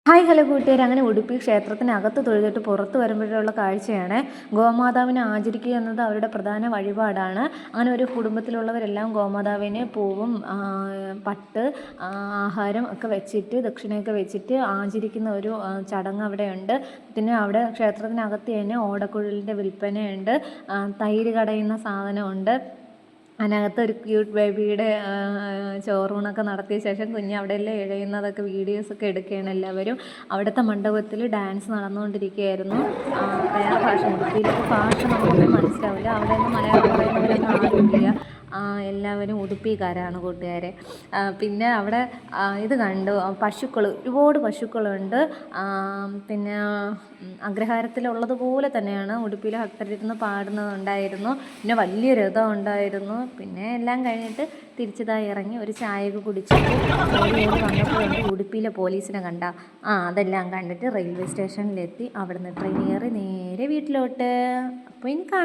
Hi hello കൂട്ടുകാർ, അങ്ങനെ ഉടുപ്പി ക്ഷേത്രത്തിനകത്ത് തൊഴുതിട്ട് പുറത്ത് വരുമ്പോഴുള്ള കാഴ്ചയാണ്. ഗോമാതാവിനെ ആചരിക്കുക എന്നത് അവരുടെ പ്രധാന വഴിപാടാണ്. അങ്ങനെ ഒരു കുടുംബത്തിലുള്ളവരെല്ലാം ഗോമാതാവിനെ പൂവും പട്ട് ആഹാരം ഒക്കെ വെച്ചിട്ട് ദക്ഷിണയൊക്കെ വെച്ചിട്ട് ആചരിക്കുന്ന ഒരു ചടങ്ങ് അവിടെയുണ്ട്. പിന്നെ അവിടെ ക്ഷേത്രത്തിനകത്ത് തന്നെ ഓടക്കുഴലിൻ്റെ വിൽപ്പനയുണ്ട്, തൈര് കടയുന്ന സാധനമുണ്ട്. അതിനകത്ത് ഒരു ക്യൂട്ട് ബേബിയുടെ ചോറൂണൊക്കെ നടത്തിയ ശേഷം കുഞ്ഞ് അവിടെയെല്ലാം ഇഴയുന്നതൊക്കെ വീഡിയോസൊക്കെ എടുക്കുകയാണ് എല്ലാവരും. അവിടുത്തെ മണ്ഡപത്തിൽ ഡാൻസ് നടന്നുകൊണ്ടിരിക്കുകയായിരുന്നു. വേറെ ഭാഷ, ഉടുപ്പിയിലൊക്കെ ഭാഷ നമുക്കൊന്നും മനസ്സിലാവില്ല. അവിടെ നിന്ന് മലയാളം പറയുന്നവരൊന്നും ആരുമില്ല, എല്ലാവരും ഉടുപ്പിക്കാരാണ് കൂട്ടുകാരെ. പിന്നെ അവിടെ ഇത് കണ്ടു, ഒരുപാട് പശുക്കളുണ്ട്. പിന്നെ അഗ്രഹാരത്തിലുള്ളതുപോലെ തന്നെയാണ് ഉടുപ്പിയിലെ ഭക്തരിരുന്ന് പാടുന്നതുണ്ടായിരുന്നു. പിന്നെ വലിയ രഥം ഉണ്ടായിരുന്നു. പിന്നെ എല്ലാം കഴിഞ്ഞിട്ട് തിരിച്ചതായി ഇറങ്ങി ഒരു ചായയൊക്കെ കുടിച്ചിട്ട് ഓടി വന്നപ്പോഴുണ്ട് ഉടുപ്പിയിലെ പോലീസിനെ കണ്ട. അതെല്ലാം കണ്ടിട്ട് റെയിൽവേ സ്റ്റേഷനിലെത്തി. അവിടെ നിന്ന് ട്രെയിൻ കയറി നേരെ വീട്ടിലോട്ട്. അപ്പോൾ ഇനി കാണാം.